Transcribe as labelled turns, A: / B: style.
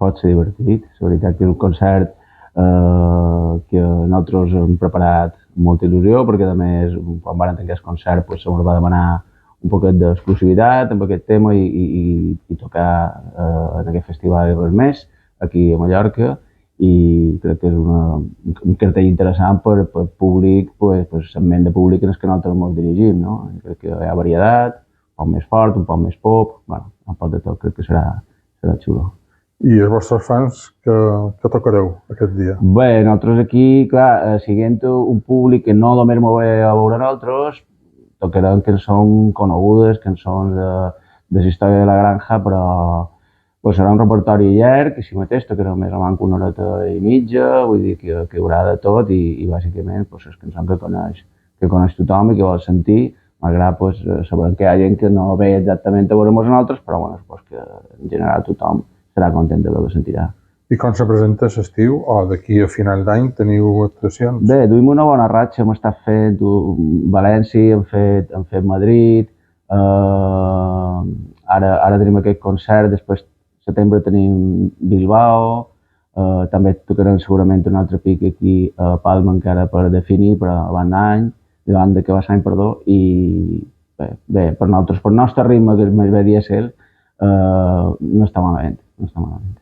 A: pot ser divertit. La veritat que és un concert que nosaltres hem preparat amb molta il·lusió, perquè a més, quan van tenir aquest concert, pues, se'ns va demanar un poquet d'exclusivitat amb aquest tema i tocar en aquest festival i res més, aquí a Mallorca, i crec que és un cartell interessant per públic, pues, per segment de públic en el que nosaltres ens dirigim, no? Crec que hi ha varietat, un poc més fort, un poc més pop, bueno, un poc de tot, crec que serà xulo.
B: I els vostres fans, que tocareu aquest dia?
A: Bé, nosaltres aquí, clar, siguent un públic que no només m'ho ve a veure nosaltres, tocarem cançons conegudes, cançons de la història de la granja, però pues serà un repertori llarg, així mateix tocarem més o menys una horeta i mitja, vull dir que hi haurà de tot i bàsicament pues, les cançons que coneix tothom i que vol sentir, malgrat pues, saber que hi ha gent que no ve exactament a veure-nos a nosaltres, però bueno, pues, que en general tothom serà content de lo que sentirà.
B: I com se presenta l'estiu o d'aquí a final d'any teniu actuacions?
A: Bé, duim una bona ratxa, hem estat fent València, hem fet Madrid, ara tenim aquest concert, després setembre tenim Bilbao, també tocarem segurament un altre pic aquí a Palma encara per definir, però abans de que va l'any, perdó, i bé, per nosaltres, per el nostre ritme, que és més bé dièsel, no està malament, no està malament.